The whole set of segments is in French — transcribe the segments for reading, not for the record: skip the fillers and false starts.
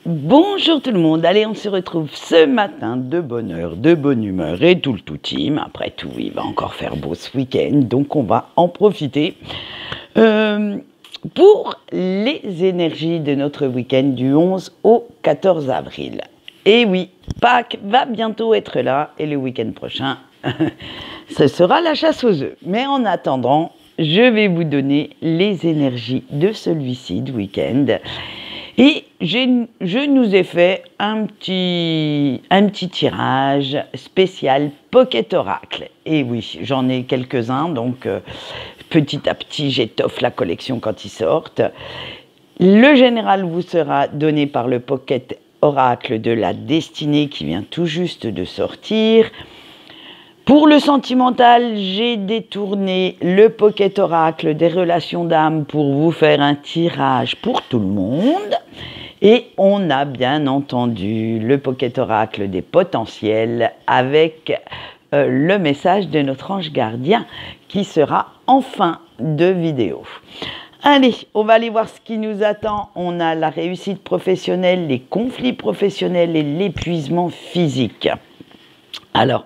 Bonjour tout le monde, allez on se retrouve ce matin de bonne heure, de bonne humeur et tout le tout team. Après tout, il va encore faire beau ce week-end, donc on va en profiter pour les énergies de notre week-end du 11 au 14 avril. Et oui, Pâques va bientôt être là et le week-end prochain, ce sera la chasse aux œufs. Mais en attendant, je vais vous donner les énergies de celui-ci du week-end. Et je nous ai fait un petit tirage spécial Pocket Oracle. Et oui, j'en ai quelques-uns, donc petit à petit, j'étoffe la collection quand ils sortent. Le général vous sera donné par le Pocket Oracle de la destinée qui vient tout juste de sortir. Pour le sentimental, j'ai détourné le Pocket Oracle des relations d'âme pour vous faire un tirage pour tout le monde. Et on a bien entendu le Pocket Oracle des potentiels avec le message de notre ange gardien qui sera en fin de vidéo. Allez, on va aller voir ce qui nous attend. On a la réussite professionnelle, les conflits professionnels et l'épuisement physique. Alors,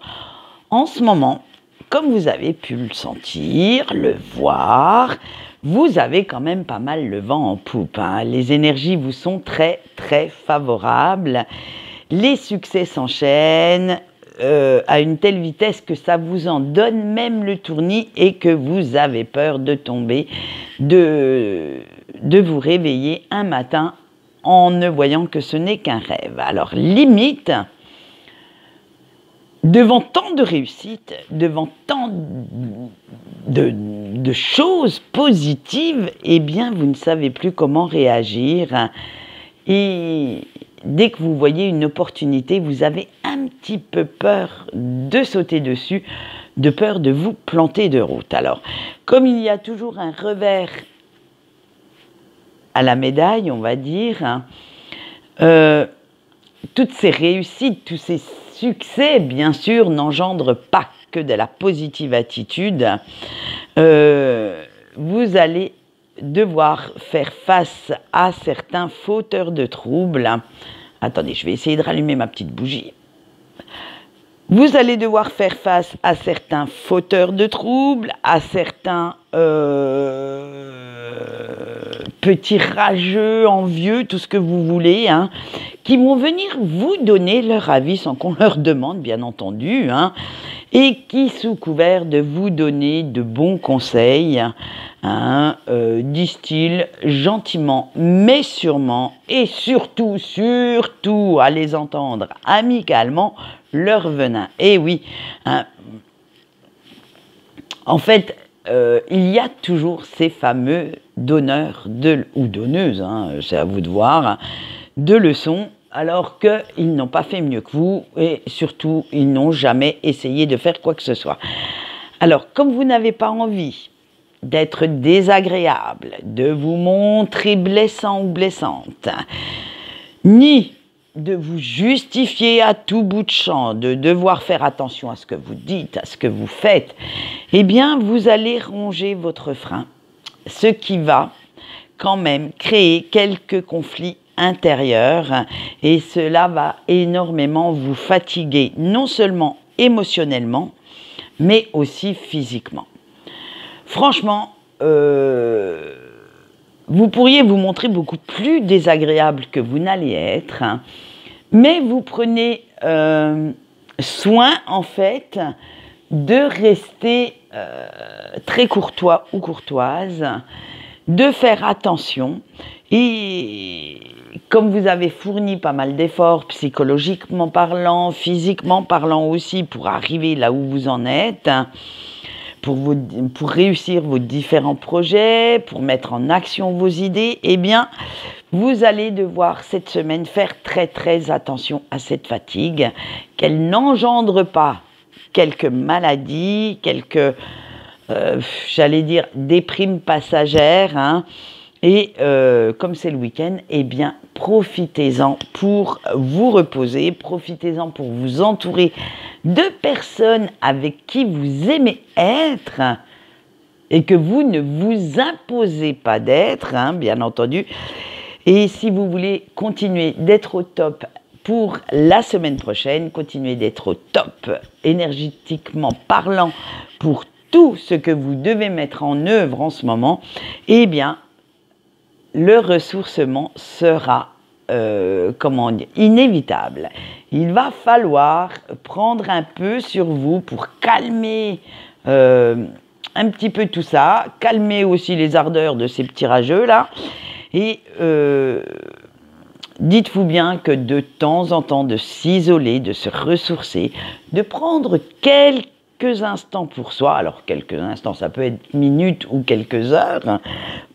en ce moment, comme vous avez pu le sentir, le voir, vous avez quand même pas mal le vent en poupe, hein. Les énergies vous sont très très favorables. Les succès s'enchaînent à une telle vitesse que ça vous en donne même le tournis et que vous avez peur de tomber, de vous réveiller un matin en ne voyant que ce n'est qu'un rêve. Alors limite, devant tant de réussite, devant tant de choses positives, eh bien, vous ne savez plus comment réagir. Et dès que vous voyez une opportunité, vous avez un petit peu peur de sauter dessus, de peur de vous planter de route. Alors, comme il y a toujours un revers à la médaille, on va dire, toutes ces réussites, tous ces succès, bien sûr, n'engendrent pas que de la positive attitude. Vous allez devoir faire face à certains fauteurs de troubles. Attendez, je vais essayer de rallumer ma petite bougie. Vous allez devoir faire face à certains fauteurs de troubles, à certains petits rageux, envieux, tout ce que vous voulez, hein, qui vont venir vous donner leur avis sans qu'on leur demande, bien entendu, hein, et qui, sous couvert de vous donner de bons conseils, hein, disent-ils gentiment, mais sûrement, et surtout, à les entendre amicalement, leur venin. Et oui, hein, en fait, il y a toujours ces fameux donneurs ou donneuses, hein, c'est à vous de voir, de leçons, alors qu'ils n'ont pas fait mieux que vous et surtout, ils n'ont jamais essayé de faire quoi que ce soit. Alors, comme vous n'avez pas envie d'être désagréable, de vous montrer blessant ou blessante, ni de vous justifier à tout bout de champ, de devoir faire attention à ce que vous dites, à ce que vous faites, eh bien, vous allez ronger votre frein, ce qui va quand même créer quelques conflits intérieurs et cela va énormément vous fatiguer, non seulement émotionnellement, mais aussi physiquement. Franchement, vous pourriez vous montrer beaucoup plus désagréable que vous n'allez être, hein, mais vous prenez soin, en fait, de rester très courtois ou courtoise, de faire attention. Et comme vous avez fourni pas mal d'efforts, psychologiquement parlant, physiquement parlant aussi, pour arriver là où vous en êtes, hein, pour réussir vos différents projets, pour mettre en action vos idées, eh bien, vous allez devoir cette semaine faire très très attention à cette fatigue, qu'elle n'engendre pas quelques maladies, quelques, j'allais dire, déprimes passagères, hein, et comme c'est le week-end, eh bien, profitez-en pour vous reposer, profitez-en pour vous entourer de personnes avec qui vous aimez être et que vous ne vous imposez pas d'être, hein, bien entendu, Et si vous voulez continuer d'être au top pour la semaine prochaine, continuer d'être au top énergétiquement parlant pour tout ce que vous devez mettre en œuvre en ce moment, eh bien, le ressourcement sera inévitable. Il va falloir prendre un peu sur vous pour calmer un petit peu tout ça, calmer aussi les ardeurs de ces petits rageux là, et dites-vous bien que de temps en temps, de s'isoler, de se ressourcer, de prendre quelques instants pour soi, alors quelques instants, ça peut être minutes ou quelques heures, hein,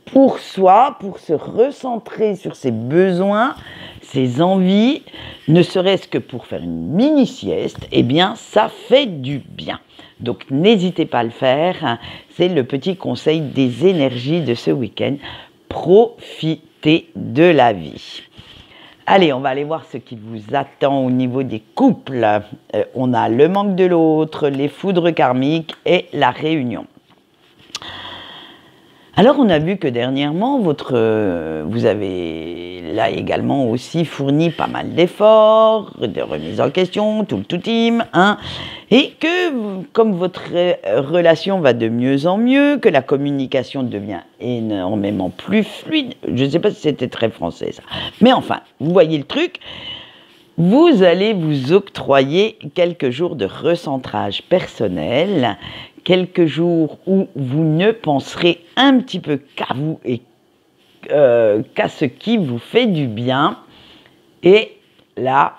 pour soi, pour se recentrer sur ses besoins, ses envies, ne serait-ce que pour faire une mini-sieste, eh bien, ça fait du bien. Donc, n'hésitez pas à le faire, hein, c'est le petit conseil des énergies de ce week-end. Profitez de la vie. Allez, on va aller voir ce qui vous attend au niveau des couples. On a le manque de l'autre, les foudres karmiques et la réunion. Alors, on a vu que dernièrement, vous avez là également aussi fourni pas mal d'efforts, de remises en question, tout le team, hein, et que comme votre relation va de mieux en mieux, que la communication devient énormément plus fluide, je ne sais pas si c'était très français ça, mais enfin, vous voyez le truc, vous allez vous octroyer quelques jours de recentrage personnel, quelques jours où vous ne penserez un petit peu qu'à vous et qu'à ce qui vous fait du bien. Et là,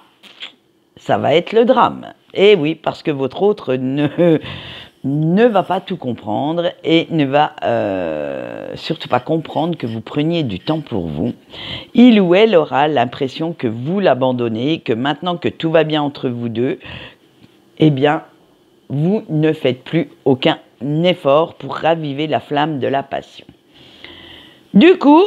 ça va être le drame. Et oui, parce que votre autre ne va pas tout comprendre et ne va surtout pas comprendre que vous preniez du temps pour vous. Il ou elle aura l'impression que vous l'abandonnez, que maintenant que tout va bien entre vous deux, eh bien, vous ne faites plus aucun effort pour raviver la flamme de la passion. Du coup,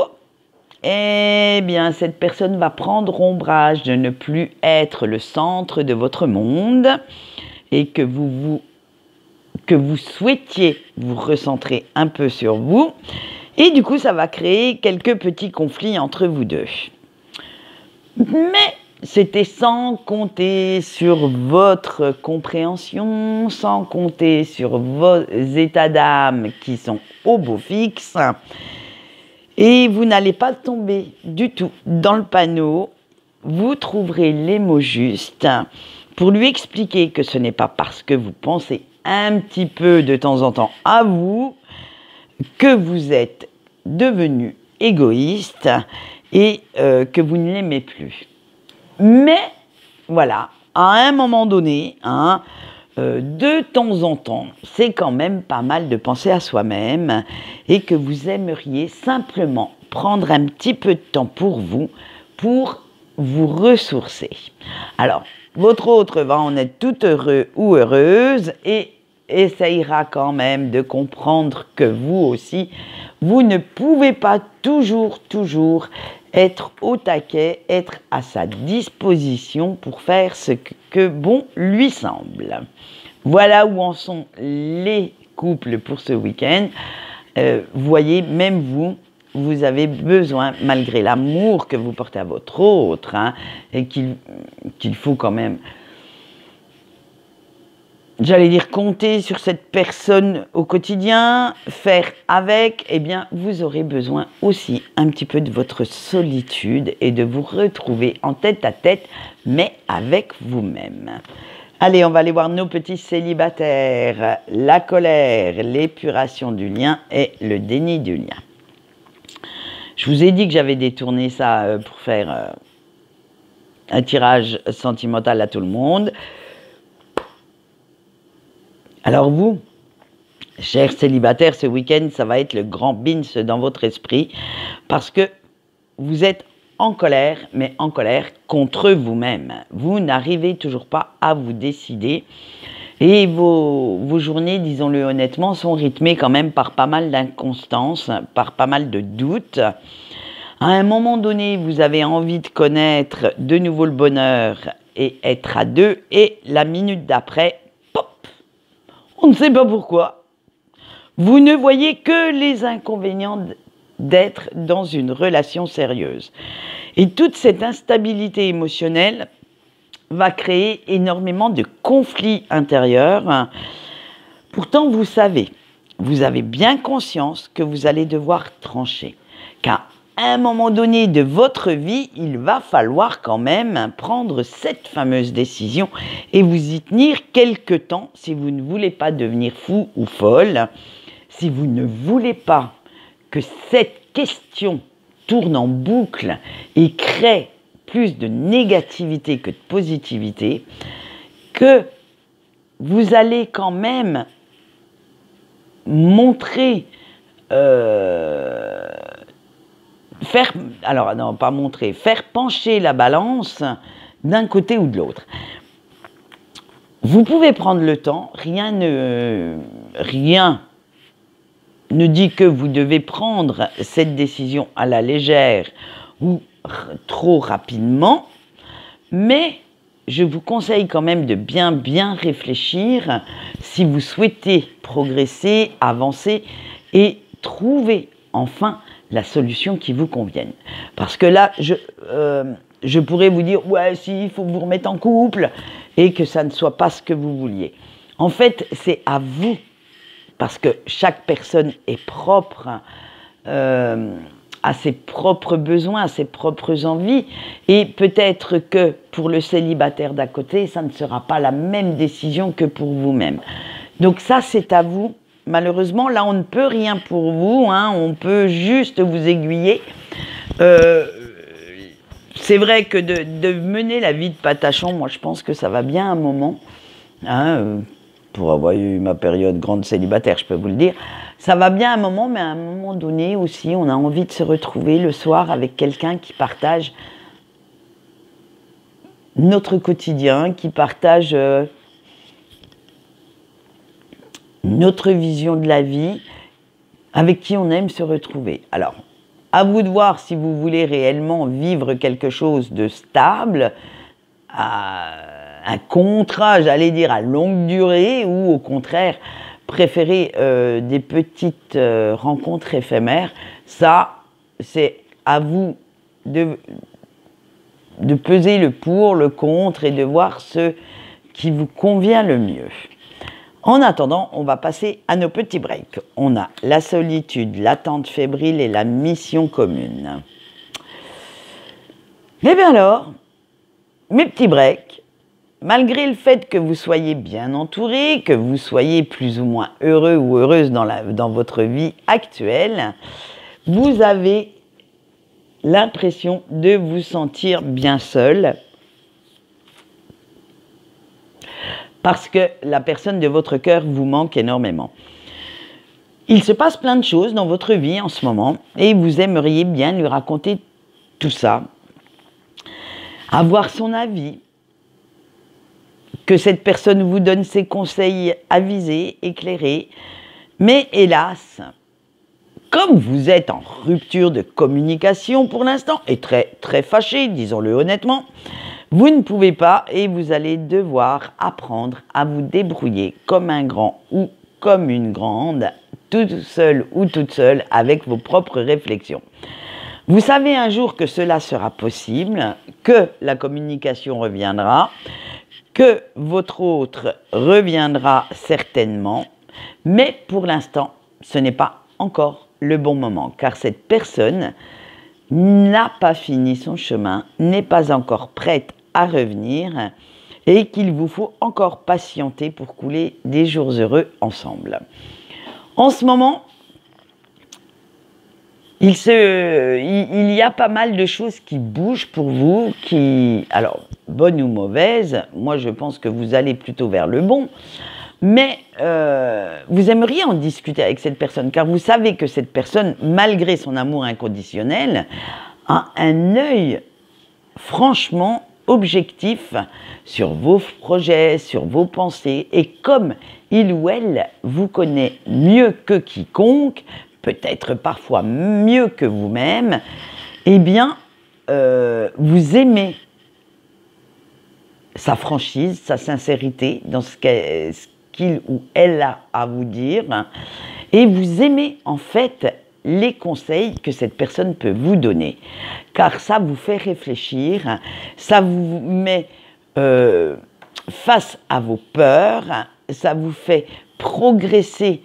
eh bien, cette personne va prendre ombrage de ne plus être le centre de votre monde et que vous souhaitiez vous recentrer un peu sur vous. Et du coup, ça va créer quelques petits conflits entre vous deux. Mais c'était sans compter sur votre compréhension, sans compter sur vos états d'âme qui sont au beau fixe. Et vous n'allez pas tomber du tout dans le panneau. Vous trouverez les mots justes pour lui expliquer que ce n'est pas parce que vous pensez un petit peu de temps en temps à vous que vous êtes devenu égoïste et que vous ne l'aimez plus. Mais, voilà, à un moment donné, hein, de temps en temps, c'est quand même pas mal de penser à soi-même et que vous aimeriez simplement prendre un petit peu de temps pour vous ressourcer. Alors, votre autre va en être tout heureux ou heureuse et essayera quand même de comprendre que vous aussi, vous ne pouvez pas toujours être au taquet, être à sa disposition pour faire ce que bon lui semble. Voilà où en sont les couples pour ce week-end. Vous voyez, même vous avez besoin, malgré l'amour que vous portez à votre autre, hein, et qu'il faut quand même, j'allais dire, compter sur cette personne au quotidien, faire avec, eh bien, vous aurez besoin aussi un petit peu de votre solitude et de vous retrouver en tête à tête, mais avec vous-même. Allez, on va aller voir nos petits célibataires. La colère, l'épuration du lien et le déni du lien. Je vous ai dit que j'avais détourné ça pour faire un tirage sentimental à tout le monde. Alors vous, chers célibataires, ce week-end, ça va être le grand binge dans votre esprit parce que vous êtes en colère, mais en colère contre vous-même. Vous n'arrivez toujours pas à vous décider et vos journées, disons-le honnêtement, sont rythmées quand même par pas mal d'inconstance, par pas mal de doutes. À un moment donné, vous avez envie de connaître de nouveau le bonheur et être à deux et la minute d'après, on ne sait pas pourquoi. Vous ne voyez que les inconvénients d'être dans une relation sérieuse. Et toute cette instabilité émotionnelle va créer énormément de conflits intérieurs. Pourtant, vous avez bien conscience que vous allez devoir trancher. Qu'à un moment donné de votre vie, il va falloir quand même prendre cette fameuse décision et vous y tenir quelque temps si vous ne voulez pas devenir fou ou folle, si vous ne voulez pas que cette question tourne en boucle et crée plus de négativité que de positivité, que vous allez quand même montrer, faire pencher la balance d'un côté ou de l'autre. Vous pouvez prendre le temps, rien ne dit que vous devez prendre cette décision à la légère ou trop rapidement, mais je vous conseille quand même de bien réfléchir si vous souhaitez progresser, avancer et trouver enfin la solution qui vous convienne. Parce que là, je pourrais vous dire, ouais, si, il faut que vous remettre en couple et que ça ne soit pas ce que vous vouliez. En fait, c'est à vous, parce que chaque personne est propre à ses propres besoins, à ses propres envies, et peut-être que pour le célibataire d'à côté, ça ne sera pas la même décision que pour vous-même. Donc ça, c'est à vous. Malheureusement, là, on ne peut rien pour vous, hein, on peut juste vous aiguiller. C'est vrai que de mener la vie de patachon, moi, je pense que ça va bien un moment, hein, pour avoir eu ma période grande célibataire, je peux vous le dire, ça va bien un moment, mais à un moment donné aussi, on a envie de se retrouver le soir avec quelqu'un qui partage notre quotidien, qui partage notre vision de la vie, avec qui on aime se retrouver. Alors, à vous de voir si vous voulez réellement vivre quelque chose de stable, un contrat, j'allais dire, à longue durée, ou au contraire, préférer des petites rencontres éphémères. Ça, c'est à vous de peser le pour, le contre et de voir ce qui vous convient le mieux. En attendant, on va passer à nos petits breaks. On a la solitude, l'attente fébrile et la mission commune. Eh bien alors, mes petits breaks, malgré le fait que vous soyez bien entouré, que vous soyez plus ou moins heureux ou heureuse dans votre vie actuelle, vous avez l'impression de vous sentir bien seul parce que la personne de votre cœur vous manque énormément. Il se passe plein de choses dans votre vie en ce moment et vous aimeriez bien lui raconter tout ça, avoir son avis, que cette personne vous donne ses conseils avisés, éclairés, mais hélas, comme vous êtes en rupture de communication pour l'instant, et très fâché, disons-le honnêtement, vous ne pouvez pas et vous allez devoir apprendre à vous débrouiller comme un grand ou comme une grande, tout seul ou toute seule, avec vos propres réflexions. Vous savez un jour que cela sera possible, que la communication reviendra, que votre autre reviendra certainement, mais pour l'instant, ce n'est pas encore le bon moment, car cette personne n'a pas fini son chemin, n'est pas encore prête à revenir et qu'il vous faut encore patienter pour couler des jours heureux ensemble. En ce moment, il y a pas mal de choses qui bougent pour vous, alors, bonnes ou mauvaises, moi je pense que vous allez plutôt vers le bon, mais vous aimeriez en discuter avec cette personne, car vous savez que cette personne, malgré son amour inconditionnel, a un œil franchement objectif sur vos projets, sur vos pensées, et comme il ou elle vous connaît mieux que quiconque, peut-être parfois mieux que vous-même, eh bien, vous aimez sa franchise, sa sincérité dans ce qu'il ou elle a à vous dire, et vous aimez en fait les conseils que cette personne peut vous donner. Car ça vous fait réfléchir, ça vous met face à vos peurs, ça vous fait progresser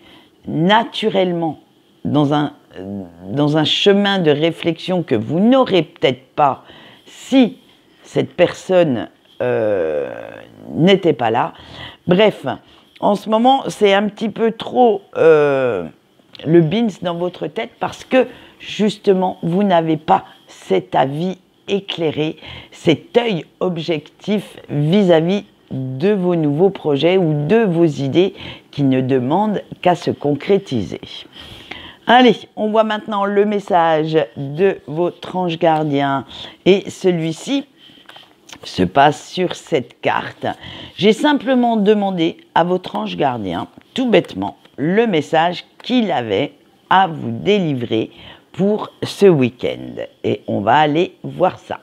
naturellement dans un chemin de réflexion que vous n'aurez peut-être pas si cette personne n'était pas là. Bref, en ce moment, c'est un petit peu trop le bins dans votre tête parce que, justement, vous n'avez pas cet avis éclairé, cet œil objectif vis-à-vis de vos nouveaux projets ou de vos idées qui ne demandent qu'à se concrétiser. Allez, on voit maintenant le message de votre ange gardien et celui-ci se passe sur cette carte. J'ai simplement demandé à votre ange gardien, tout bêtement, le message qu'il avait à vous délivrer pour ce week-end. Et on va aller voir ça.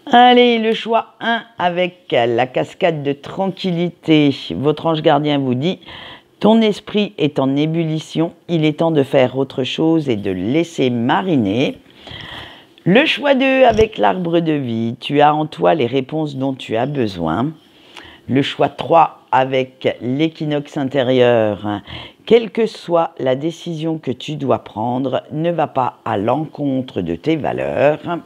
Allez, le choix 1 avec la cascade de tranquillité. Votre ange gardien vous dit « Ton esprit est en ébullition, il est temps de faire autre chose et de laisser mariner. » Le choix 2 avec l'arbre de vie. Tu as en toi les réponses dont tu as besoin. Le choix 3 avec l'équinoxe intérieur. Quelle que soit la décision que tu dois prendre, ne va pas à l'encontre de tes valeurs.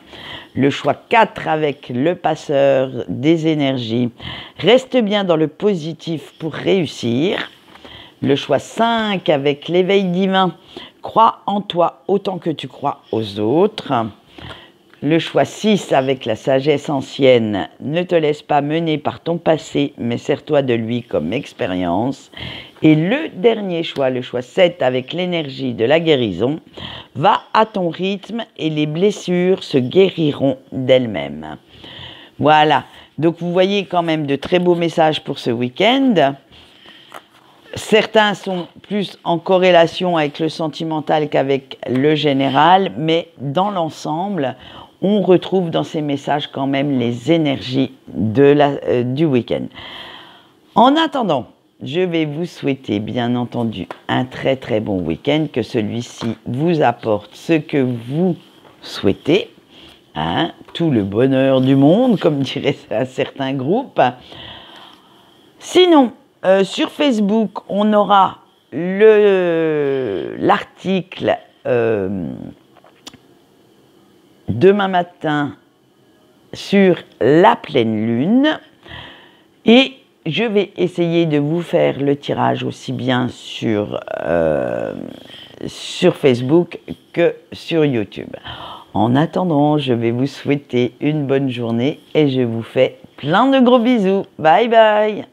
Le choix 4 avec le passeur des énergies. Reste bien dans le positif pour réussir. Le choix 5 avec l'éveil divin. Crois en toi autant que tu crois aux autres. Le choix 6 avec la sagesse ancienne. Ne te laisse pas mener par ton passé, mais sers-toi de lui comme expérience. Et le dernier choix, le choix 7 avec l'énergie de la guérison. Va à ton rythme et les blessures se guériront d'elles-mêmes. Voilà, donc vous voyez quand même de très beaux messages pour ce week-end. Certains sont plus en corrélation avec le sentimental qu'avec le général, mais dans l'ensemble, on retrouve dans ces messages quand même les énergies du week-end. En attendant, je vais vous souhaiter bien entendu un très très bon week-end, que celui-ci vous apporte ce que vous souhaitez, hein, tout le bonheur du monde, comme dirait un certain groupe. Sinon, sur Facebook, on aura l'article demain matin sur la pleine lune et je vais essayer de vous faire le tirage aussi bien sur Facebook que sur YouTube. En attendant, je vais vous souhaiter une bonne journée et je vous fais plein de gros bisous. Bye bye!